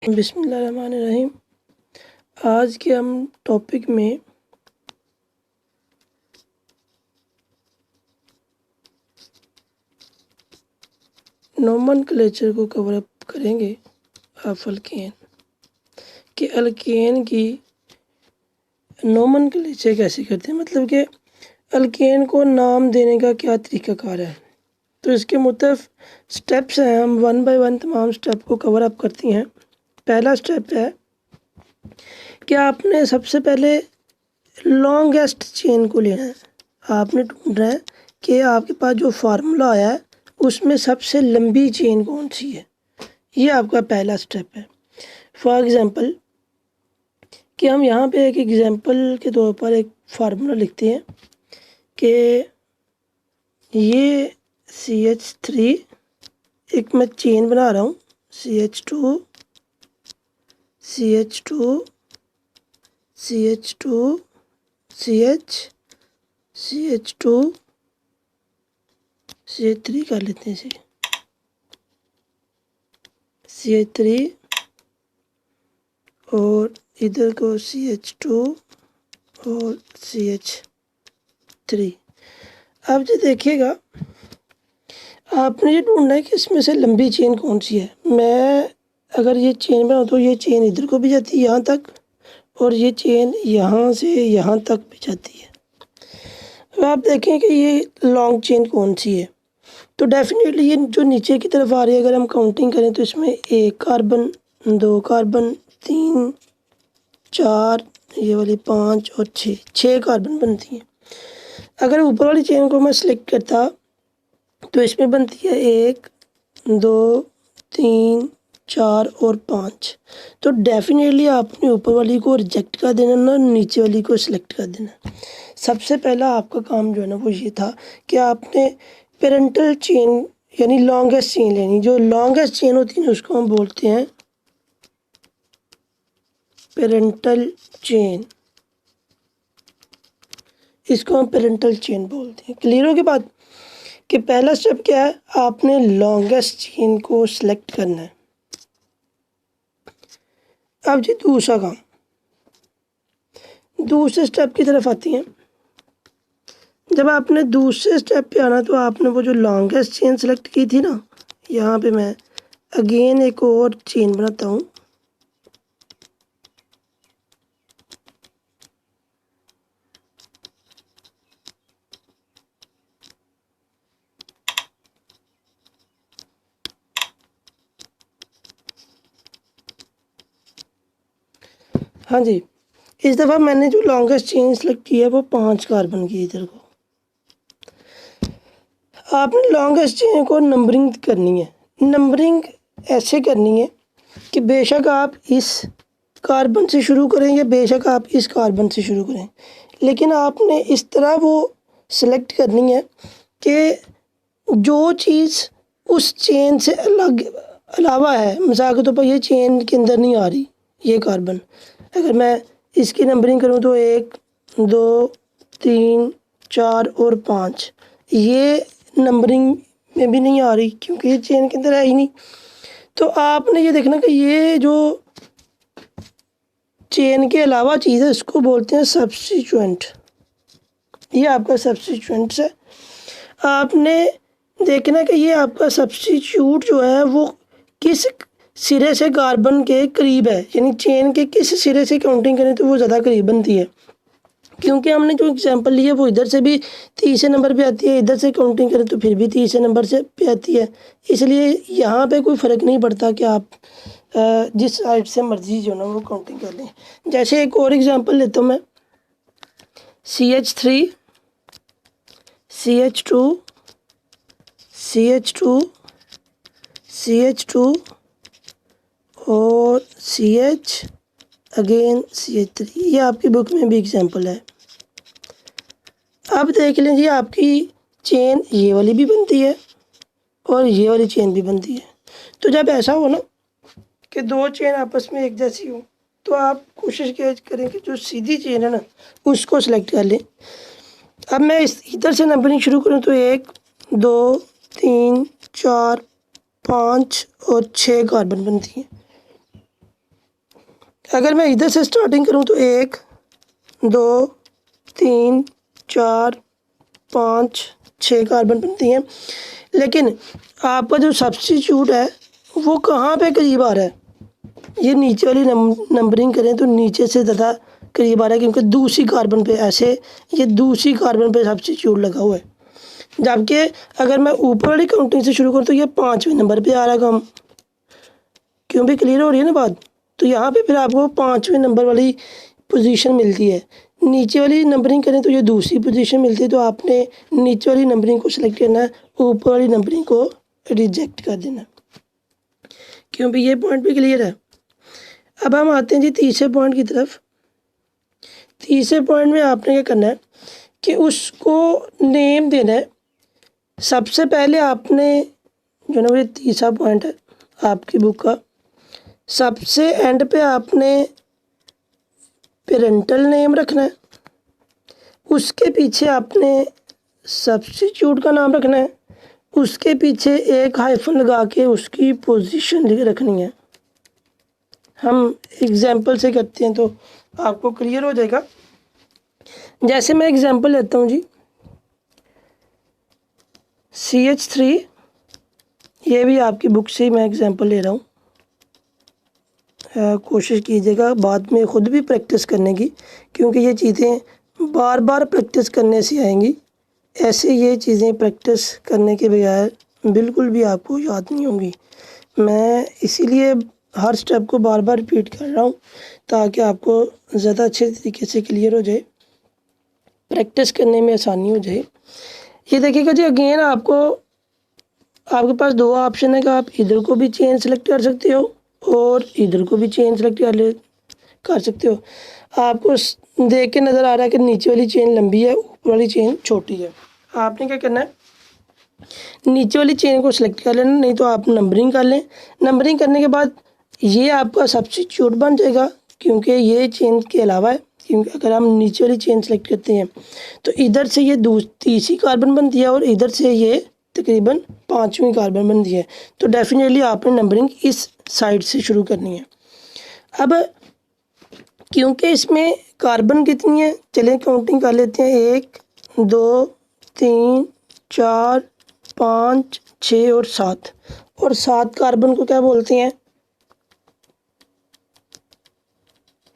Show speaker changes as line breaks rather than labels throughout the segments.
बिस्मिल्लाहिर्रहमानिर्रहीम। आज के हम टॉपिक में नोमेनक्लेचर को कवर अप करेंगे ऑफ अल्केन कि अल्केन की नोमेनक्लेचर कैसे करते हैं, मतलब कि अल्केन को नाम देने का क्या तरीक़ाकार है। तो इसके मुख्तलिफ स्टेप्स हैं, हम वन बाय वन तमाम स्टेप को कवर अप करती हैं। पहला स्टेप है कि आपने सबसे पहले लॉन्गेस्ट चेन को लेना है। आपने ढूंढना है कि आपके पास जो फार्मूला आया है उसमें सबसे लंबी चेन कौन सी है। ये आपका पहला स्टेप है। फॉर एग्ज़ाम्पल कि हम यहाँ पे एक एग्ज़ाम्पल के तौर पर एक फार्मूला लिखते हैं कि ये CH3 एक मैं चेन बना रहा हूँ, CH2 CH2 CH2 CH2 CH3 कर लेते हैं इसे, CH3 और इधर को CH2 और CH3। अब जो देखिएगा, आपने ये ढूंढना है कि इसमें से लंबी चेन कौन सी है। मैं अगर ये चेन बनाऊँ तो ये चेन इधर को भी जाती है यहाँ तक, और ये चेन यहाँ से यहाँ तक भी जाती है। अब आप देखें कि ये लॉन्ग चेन कौन सी है। तो डेफिनेटली ये जो नीचे की तरफ आ रही है, अगर हम काउंटिंग करें तो इसमें 1 कार्बन, 2 कार्बन, 3, 4, ये वाली 5 और 6 कार्बन बनती हैं। अगर ऊपर वाली चेन को मैं सिलेक्ट करता तो इसमें बनती है 1, 2, 3, 4 और 5। तो डेफिनेटली आपने ऊपर वाली को रिजेक्ट कर देना ना, नीचे वाली को सिलेक्ट कर देना। सबसे पहला आपका काम जो है ना वो ये था कि आपने पेरेंटल चेन यानी लॉन्गेस्ट चेन लेनी। जो लॉन्गेस्ट चेन होती है ना उसको हम बोलते हैं पेरेंटल चेन, इसको हम पेरेंटल चेन बोलते हैं। क्लियर हो गई बात कि पहला स्टेप क्या है, आपने लॉन्गेस्ट चेन को सिलेक्ट करना है। अब जी दूसरा काम, दूसरे स्टेप की तरफ आती हैं। जब आपने दूसरे स्टेप पे आना तो आपने वो जो लॉन्गेस्ट चेन सेलेक्ट की थी ना, यहाँ पे मैं अगेन एक और चेन बनाता हूँ। हाँ जी, इस दफ़ा मैंने जो लॉन्गेस्ट चेन सेलेक्ट की है वो 5 कार्बन की। इधर को आपने लॉन्गेस्ट चेन को नंबरिंग करनी है। नंबरिंग ऐसे करनी है कि बेशक आप इस कार्बन से शुरू करें या बेशक आप इस कार्बन से शुरू करें, लेकिन आपने इस तरह वो सिलेक्ट करनी है कि जो चीज़ उस चेन से अलावा है, मिसाल के तौर पर ये चेन के अंदर नहीं आ रही, ये कार्बन अगर मैं इसकी नंबरिंग करूँ तो 1, 2, 3, 4 और 5, ये नंबरिंग में भी नहीं आ रही क्योंकि ये चेन के अंदर है ही नहीं। तो आपने ये देखना कि ये जो चेन के अलावा चीज़ है इसको बोलते हैं सब्स्टिट्यूएंट। ये आपका सब्स्टिट्यूएंट्स है। आपने देखना कि ये आपका सब्स्टिट्यूट जो है वो किस सिरे से कार्बन के करीब है, यानी चेन के किस सिरे से काउंटिंग करें तो वो ज़्यादा करीब बनती है। क्योंकि हमने जो एग्जांपल ली है वो इधर से भी 30 नंबर पे आती है, इधर से काउंटिंग करें तो फिर भी 30 नंबर से पे आती है। इसलिए यहाँ पे कोई फ़र्क नहीं पड़ता कि आप जिस साइड से मर्ज़ी जो ना वो काउंटिंग कर लें। जैसे एक और एग्जांपल लेता हूँ मैं, CH3 CH2 CH2 CH2 और CH अगेन CH3। ये आपकी बुक में भी एग्जांपल है। अब देख लीजिए आपकी चेन ये वाली भी बनती है और ये वाली चेन भी बनती है। तो जब ऐसा हो ना कि दो चेन आपस में एक जैसी हो तो आप कोशिश करें कि जो सीधी चेन है ना उसको सेलेक्ट कर लें। अब मैं इस इधर से नंबरिंग शुरू करूँ तो 1, 2, 3, 4, 5 और 6 कार्बन बनती हैं। अगर मैं इधर से स्टार्टिंग करूं तो 1 2 3 4 5 6 कार्बन बनती हैं, लेकिन आपका जो सब्स्टिट्यूट है वो कहाँ पे करीब आ रहा है? ये नीचे वाली नंबरिंग करें तो नीचे से ज़्यादा करीब आ रहा है, क्योंकि दूसरी कार्बन पे ऐसे ये दूसरी कार्बन पे सब्स्टिट्यूट लगा हुआ है। जबकि अगर मैं ऊपर वाली काउंटिंग से शुरू करूँ तो ये 5वें नंबर पे आ रहा है काम। क्यों भी क्लियर हो रही है ना बात? तो यहाँ पे फिर आपको 5वें नंबर वाली पोजीशन मिलती है। नीचे वाली नंबरिंग करें तो ये दूसरी पोजीशन मिलती है, तो आपने नीचे वाली नंबरिंग को सिलेक्ट करना है, ऊपर वाली नंबरिंग को रिजेक्ट कर देना। क्यों भी ये पॉइंट भी क्लियर है? अब हम आते हैं जी तीसरे पॉइंट की तरफ। तीसरे पॉइंट में आपने क्या करना है कि उसको नेम देना है। सबसे पहले आपने जो ना ये तीसरा पॉइंट है आपकी बुक का, सबसे एंड पे आपने पेरेंटल नेम रखना है, उसके पीछे आपने सब्स्टिट्यूट का नाम रखना है, उसके पीछे एक हाइफन लगा के उसकी पोजीशन रखनी है। हम एग्जाम्पल से करते हैं तो आपको क्लियर हो जाएगा। जैसे मैं एग्जाम्पल लेता हूँ जी, CH3, ये भी आपकी बुक से ही मैं एग्जाम्पल ले रहा हूँ। कोशिश कीजिएगा बाद में ख़ुद भी प्रैक्टिस करने की, क्योंकि ये चीज़ें बार बार प्रैक्टिस करने से आएंगी। ऐसे ये चीज़ें प्रैक्टिस करने के बगैर बिल्कुल भी आपको याद नहीं होंगी। मैं इसीलिए हर स्टेप को बार बार रिपीट कर रहा हूँ ताकि आपको ज़्यादा अच्छे तरीके से क्लियर हो जाए, प्रैक्टिस करने में आसानी हो जाए। ये देखिएगा जी, अगेन आपके पास दो ऑप्शन है कि आप इधर को भी चेन सेलेक्ट कर सकते हो और इधर को भी चेन सेलेक्ट कर सकते हो। आपको देख के नज़र आ रहा है कि नीचे वाली चेन लंबी है, ऊपर वाली चेन छोटी है। आपने क्या करना है, नीचे वाली चेन को सिलेक्ट कर लेना, नहीं तो आप नंबरिंग कर लें। नंबरिंग करने के बाद ये आपका सब्स्टिट्यूट बन जाएगा, क्योंकि ये चेन के अलावा है। क्योंकि अगर हम नीचे वाली चेन सेलेक्ट करते हैं तो इधर से ये तीसरी कार्बन बनती है और इधर से ये तकरीबन 5वीं कार्बन बनती है। तो डेफिनेटली आपने नंबरिंग इस साइड से शुरू करनी है। अब क्योंकि इसमें कार्बन कितनी है, चलें काउंटिंग कर लेते हैं। 1 2 3 4 5 6 और 7, और 7 कार्बन को क्या बोलते हैं?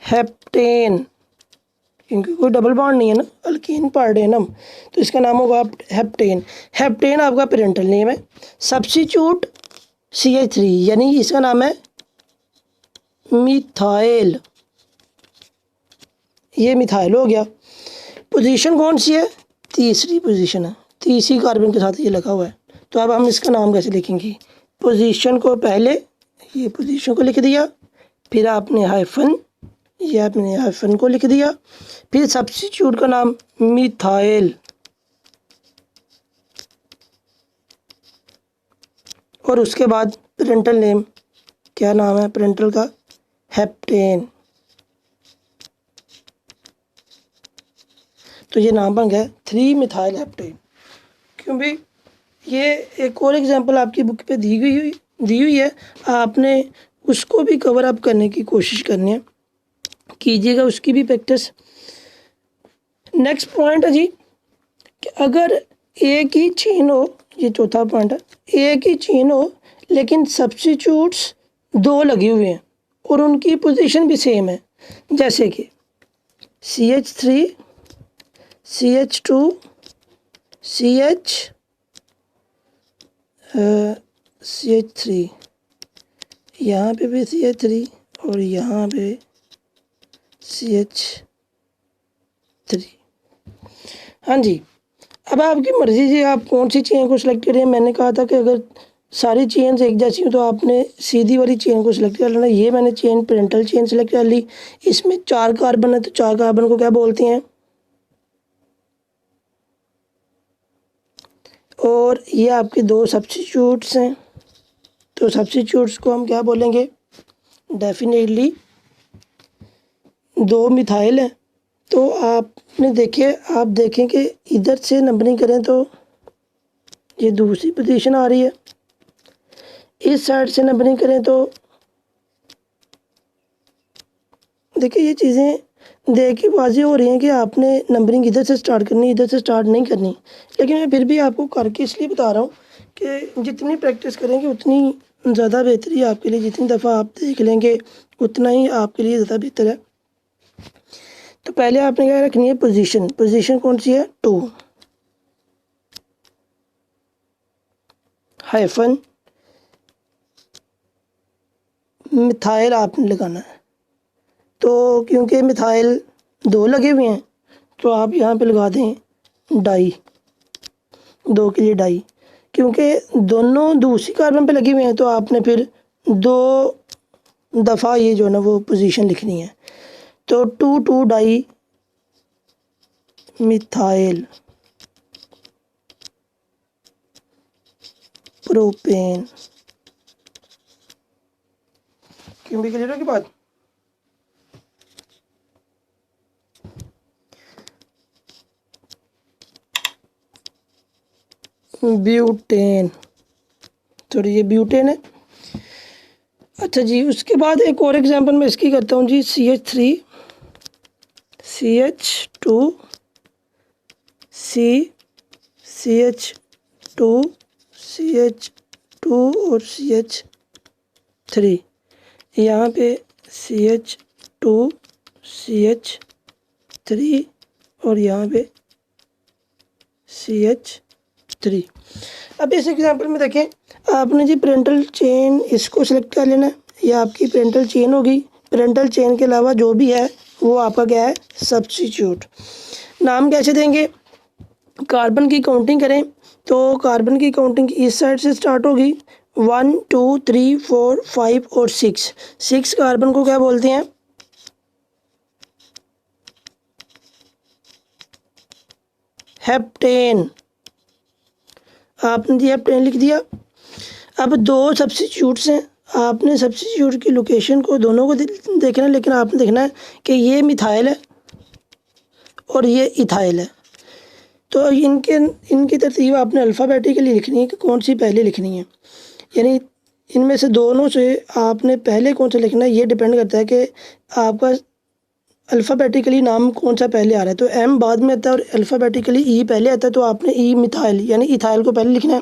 हेप्टेन। क्योंकि कोई डबल बॉन्ड नहीं है ना, अल्कीन पार्ट है ना, तो इसका नाम होगा हेप्टेन। हेप्टेन आपका पेरेंटल नेम है। सब्स्टिट्यूट CH3, यानी इसका नाम है मिथाइल। ये मिथाइल हो गया। पोजीशन कौन सी है? तीसरी पोजीशन है, तीसरी कार्बन के साथ ये लगा हुआ है। तो अब हम इसका नाम कैसे लिखेंगे? पोजीशन को पहले ये पोजीशन को लिख दिया, फिर आपने हाइफन, ये आपने हाइफन को लिख दिया, फिर सब्स्टिट्यूट का नाम मिथाइल, और उसके बाद पेरेंटल नेम, क्या नाम है पेरेंटल का? हेप्टेन। तो ये नाम बन गया 3 मिथाइल हेप्टेन। क्यों भी ये एक और एग्जांपल आपकी बुक पे दी हुई है, आपने उसको भी कवर अप करने की कोशिश करनी है, कीजिएगा उसकी भी प्रैक्टिस। नेक्स्ट पॉइंट है जी कि अगर एक ही चेन हो, ये चौथा पॉइंट है, एक ही चेन हो लेकिन सब्स्टिट्यूट्स 2 लगे हुए हैं और उनकी पोजीशन भी सेम है, जैसे कि CH3 CH2 CH3, यहाँ पे भी CH3 और यहाँ पे CH3। हाँ जी, अब आपकी मर्ज़ी जी आप कौन सी चेन को सिलेक्ट करें। मैंने कहा था कि अगर सारी चेन्स एक जैसी हो तो आपने सीधी वाली चेन को सिलेक्ट कर लेना। ये मैंने चेन पेरेंटल चेन सिलेक्ट कर ली। इसमें 4 कार्बन है, तो 4 कार्बन को क्या बोलते हैं? और ये आपके 2 सब्स्टिट्यूट्स हैं, तो सब्स्टिट्यूट्स को हम क्या बोलेंगे? डेफिनेटली 2 मिथाइल है। तो आपने आप देखें कि इधर से नंबरिंग करें तो ये दूसरी पोजीशन आ रही है, इस साइड से नंबरिंग करें तो देखिए ये चीज़ें देख के वाज़ेह हो रही हैं कि आपने नंबरिंग इधर से स्टार्ट करनी, इधर से स्टार्ट नहीं करनी, लेकिन मैं फिर भी आपको करके इसलिए बता रहा हूँ कि जितनी प्रैक्टिस करेंगे उतनी ज़्यादा बेहतरी है आपके लिए। जितनी दफ़ा आप देख लेंगे उतना ही आपके लिए ज़्यादा बेहतर है। तो पहले आपने क्या रखनी है, पोजीशन। पोजीशन कौन सी है, 2 हाइफन मिथाइल आपने लगाना है। तो क्योंकि मिथाइल 2 लगे हुए हैं तो आप यहाँ पे लगा दें डाई, 2 के लिए डाई, क्योंकि दोनों दूसरी कार्बन पे लगे हुए हैं तो आपने फिर 2 दफ़ा ये जो है ना वो पोजीशन लिखनी है। तो 2 डाई मिथाइल प्रोपेन। क्यों भी क्लियर है की बात। ब्यूटेन, सॉरी ये ब्यूटेन है। अच्छा जी, उसके बाद एक और एग्जांपल मैं इसकी करता हूँ जी, CH3 CH2 CH2 CH2 और CH3, यहाँ पे CH2 CH3 और यहाँ पे CH3। अब इस एग्जांपल में देखें, आपने जी पेरेंटल चेन इसको सिलेक्ट कर लेना है, ये आपकी पेरेंटल चेन होगी। पेरेंटल चेन के अलावा जो भी है वो आपका क्या है, सब्स्टिट्यूट। नाम कैसे देंगे, कार्बन की काउंटिंग करें तो कार्बन की काउंटिंग इस साइड से स्टार्ट होगी, 1 2 3 4 5 और 6 कार्बन को क्या बोलते हैं, हेप्टेन। आपने जी हेप्टेन लिख दिया। अब 2 सब्स्टिट्यूट्स हैं, आपने सब्स्टिट्यूट की लोकेशन को दोनों को देखना है, लेकिन आपने देखना है कि ये मिथाइल है और ये इथाइल है। तो इनकी तरतीब आपने अल्फ़ाबेटिकली लिखनी है कि कौन सी पहले लिखनी है, यानी इनमें से दोनों से आपने पहले कौन सा लिखना है ये डिपेंड करता है कि आपका अल्फ़ाबेटिकली नाम कौन सा पहले आ रहा है। तो M बाद में आता है और अल्फ़ाबेटिकली E पहले आता है, तो आपने E मिथाइल यानी इथाइल को पहले लिखना है।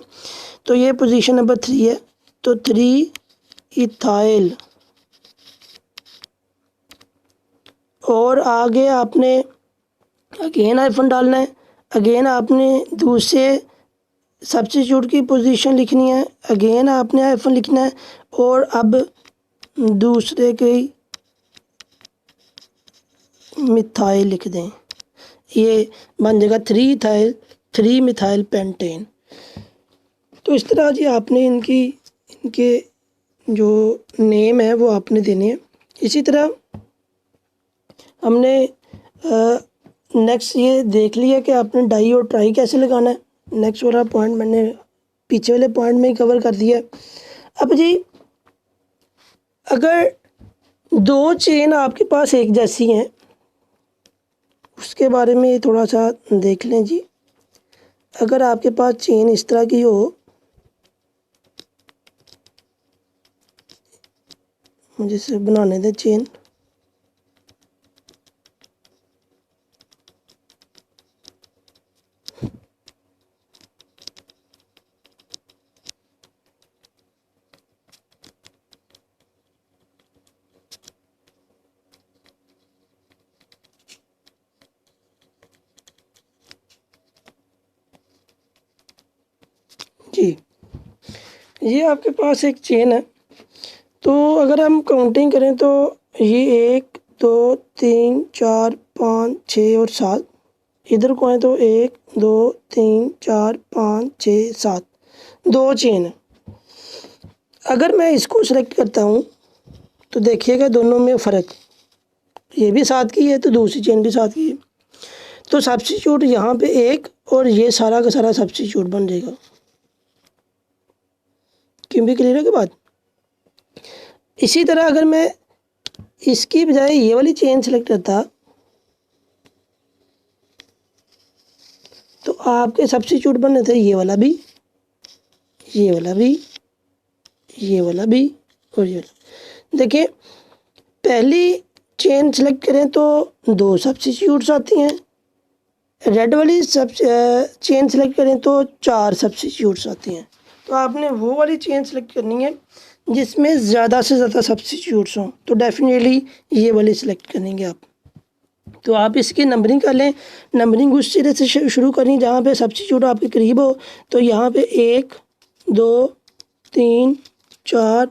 तो ये पोजीशन नंबर 3 है, तो 3 इथाइल। और आगे आपने अगेन हाइफन डालना है, अगेन आपने दूसरे सब्स्टिट्यूट की पोजीशन लिखनी है, अगेन आपने हाइफन लिखना है, और अब दूसरे की मिथाइल लिख दें, ये बन जाएगा 3 इथाइल 3 मिथाइल पेंटेन। तो इस तरह जी आपने इनके जो नेम है वो आपने देने हैं। इसी तरह हमने नेक्स्ट ये देख लिया कि आपने डाई और ट्राई कैसे लगाना है। नेक्स्ट वाला पॉइंट मैंने पीछे वाले पॉइंट में ही कवर कर दिया। अब जी अगर 2 चेन आपके पास एक जैसी हैं, उसके बारे में थोड़ा सा देख लें जी। अगर आपके पास चेन इस तरह की हो, मुझे इसे बनाने दें चेन। जी ये आपके पास एक चेन है, तो अगर हम काउंटिंग करें तो ये 1 2 3 4 5 6 और 7, इधर को है तो 1 2 3 4 5 6 7, 2 चेन है। अगर मैं इसको सेलेक्ट करता हूँ तो देखिएगा दोनों में फ़र्क, ये भी 7 की है तो दूसरी चेन भी 7 की है। तो सब्स्टिट्यूट यहाँ पे 1 और ये सारा का सारा सब्स्टिट्यूट बन जाएगा। क्यों भी क्लियर है कि बात। इसी तरह अगर मैं इसकी बजाय ये वाली चेन सेलेक्ट करता तो आपके सब्स्टिट्यूट बनने थे ये वाला भी, ये वाला भी, ये वाला भी और ये वाला। देखिए पहली चेन सेलेक्ट करें तो 2 सब्स्टिट्यूट्स आती हैं, रेड वाली चेन सेलेक्ट करें तो 4 सब्स्टिट्यूट्स आती हैं। तो आपने वो वाली चेन सेलेक्ट करनी है जिसमें ज़्यादा से ज़्यादा सब्स्टिट्यूट्स हों, तो डेफिनेटली ये वाली सेलेक्ट करेंगे आप। तो आप इसकी नंबरिंग कर लें, नंबरिंग उस सिरे से शुरू करें जहाँ पे सब्स्टिट्यूट आपके करीब हो। तो यहाँ पे 1 2 3 4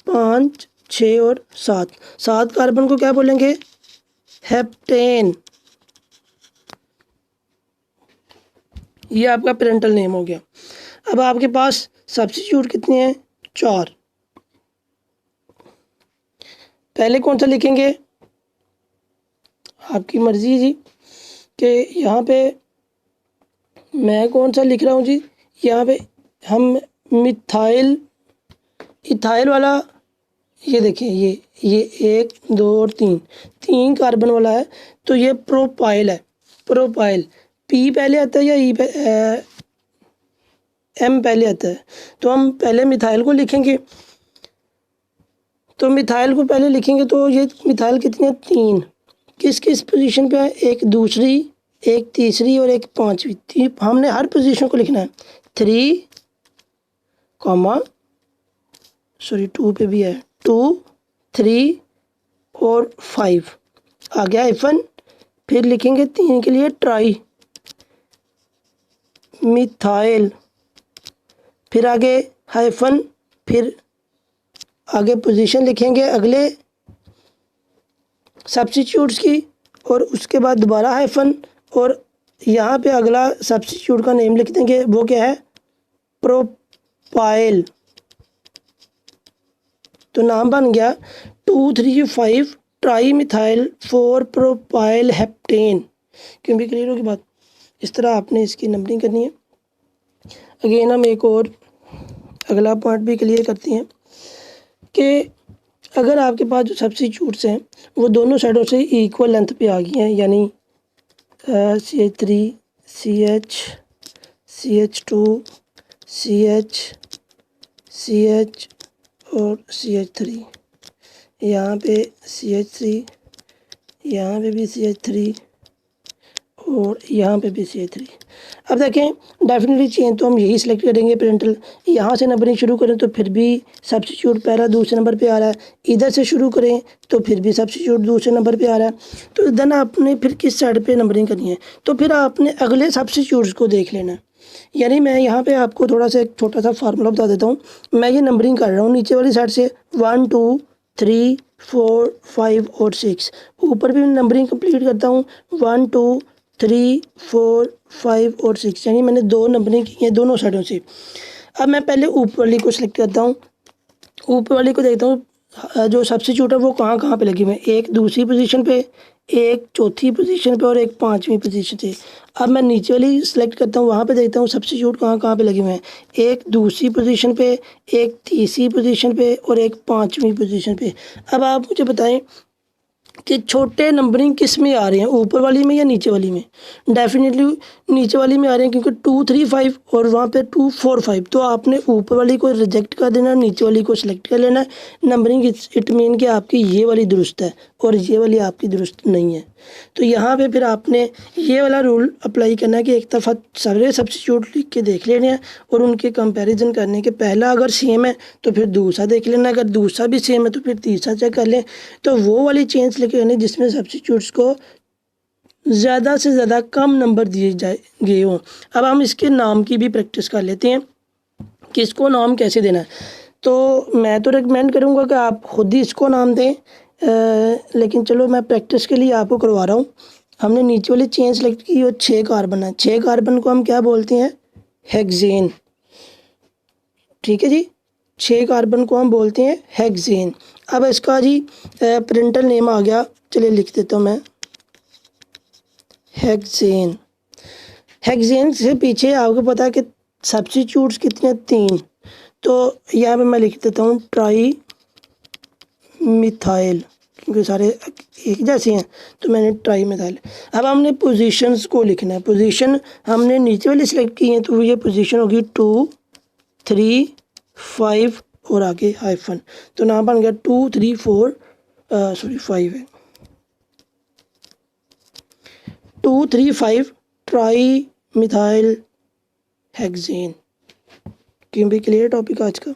5 6 और 7 कार्बन को क्या बोलेंगे? हेप्टेन। ये आपका पेरेंटल नेम हो गया। अब आपके पास सब्स्टिट्यूट कितने हैं? 4। पहले कौन सा लिखेंगे? आपकी मर्ज़ी है जी कि यहाँ पे मैं कौन सा लिख रहा हूँ जी। यहाँ पे हम मिथाइल इथाइल वाला, ये देखिए ये 1 2 और 3 कार्बन वाला है, तो ये प्रोपाइल है। प्रोपाइल पी पहले आता है या ई एम पहले आता है? तो हम पहले मिथाइल को लिखेंगे। तो मिथाइल को पहले लिखेंगे तो ये मिथाइल कितने हैं? 3। किस किस पोजीशन पे है? एक दूसरी, एक तीसरी और एक पांचवी। हमने हर पोजीशन को लिखना है। 3 2 पे भी है, 2 3 और 5 आ गया हाइफन। फिर लिखेंगे 3 के लिए ट्राई मिथाइल, फिर आगे हाइफन, फिर आगे पोजीशन लिखेंगे अगले सब्स्टिट्यूट्स की, और उसके बाद दोबारा हाइफन, और यहाँ पे अगला सब्स्टिट्यूट का नेम लिख देंगे। वो क्या है? प्रोपाइल। तो नाम बन गया 2 3 5 ट्राई मिथाइल 4 प्रोपाइल हेप्टेन। क्यों भी क्लियर होगी बात? इस तरह आपने इसकी नंबरिंग करनी है। अगेन हम एक और अगला पॉइंट भी क्लियर करते हैं कि अगर आपके पास जो सब्स्टिट्यूट्स हैं वो दोनों साइडों से इक्वल लेंथ पे आ गई हैं, यानी CH3 CH CH2 CH CH और CH3, यहाँ पे CH3, यहाँ पे भी CH3 और यहाँ पे भी CH3। अब देखें डेफिनेटली चेन तो हम यही सिलेक्ट करेंगे पेरेंटल। यहाँ से नंबरिंग शुरू करें तो फिर भी सब्स्टिट्यूट पहला दूसरे नंबर पे आ रहा है, इधर से शुरू करें तो फिर भी सब्स्टिट्यूट दूसरे नंबर पे आ रहा है। तो देन आपने फिर किस साइड पे नंबरिंग करनी है? तो फिर आपने अगले सब्स्टिट्यूट्स को देख लेना है। यानी मैं यहाँ पे आपको थोड़ा सा एक छोटा सा फार्मूला बता देता हूँ। मैं ये नंबरिंग कर रहा हूँ नीचे वाली साइड से 1 2 3 4 5 और 6। ऊपर भी नंबरिंग कंप्लीट करता हूँ 1 2 3 4 5 और 6, यानी मैंने 2 नंबरिंग की है दोनों साइडों से। अब मैं पहले ऊपर वाली को सिलेक्ट करता हूँ। ऊपर वाली को देखता हूँ जो सब्स्टिट्यूट है वो कहाँ कहाँ पे लगी हुई है। एक दूसरी पोजीशन पे, एक चौथी पोजीशन पे और एक पांचवी पोजीशन पे। अब मैं नीचे वाली सेलेक्ट करता हूँ, वहाँ पे देखता हूँ सब्स्टिट्यूट कहाँ कहाँ पे लगे हुए हैं। एक दूसरी पोजीशन पे, एक तीसरी पोजीशन पे और एक पांचवी पोजीशन पे। अब आप मुझे बताएं कि छोटे नंबरिंग किस में आ रहे हैं, ऊपर वाली में या नीचे वाली में? डेफिनेटली नीचे वाली में आ रहे हैं, क्योंकि 2 3 5 और वहाँ पे 2 4 5। तो आपने ऊपर वाली को रिजेक्ट कर देना, नीचे वाली को सिलेक्ट कर लेना। नंबरिंग इट मीन कि आपकी ये वाली दुरुस्त है और ये वाली आपकी दुरुस्त नहीं है। तो यहाँ पे फिर आपने ये वाला रूल अप्लाई करना है कि एक दफ़ा सारे सब्स्टिट्यूट लिख के देख लेने हैं और उनके कंपैरिजन करने के, पहला अगर सेम है तो फिर दूसरा देख लेना, अगर दूसरा भी सेम है तो फिर तीसरा चेक कर लें। तो वो वाली चेंज लेके आने जिसमें सब्स्टिट्यूट्स को ज़्यादा से ज़्यादा कम नंबर दिए गए हों। अब हम इसके नाम की भी प्रैक्टिस कर लेते हैं कि इसको नाम कैसे देना है। तो मैं तो रिकमेंड करूँगा कि आप खुद ही इसको नाम दें, लेकिन चलो मैं प्रैक्टिस के लिए आपको करवा रहा हूँ। हमने नीचे वाली चेन सेलेक्ट की और 6 कार्बन है। 6 कार्बन को हम क्या बोलते हैं? हेक्सेन। ठीक है जी, 6 कार्बन को हम बोलते हैं हेक्सेन। अब इसका जी पेरेंटल नेम आ गया, चलिए लिख देता हूँ मैं हेक्सेन। हेक्सेन से पीछे आपको पता है कि सब्स्टिट्यूट्स कितने? 3। तो यहाँ पे मैं लिख देता हूँ ट्राई मिथाइल, क्योंकि सारे एक जैसे हैं तो मैंने ट्राई मिथाइल। अब हमने पोजीशंस को लिखना है। पोजीशन हमने नीचे वाली सिलेक्ट की है, तो ये पोजीशन होगी 2 3 5 और आगे हाइफन। तो नाम बन गया 2 3 4 सॉरी 5 है। 2,3,5 ट्राई मिथाइल हेक्सेन। क्यों भी क्लियर टॉपिक आज का।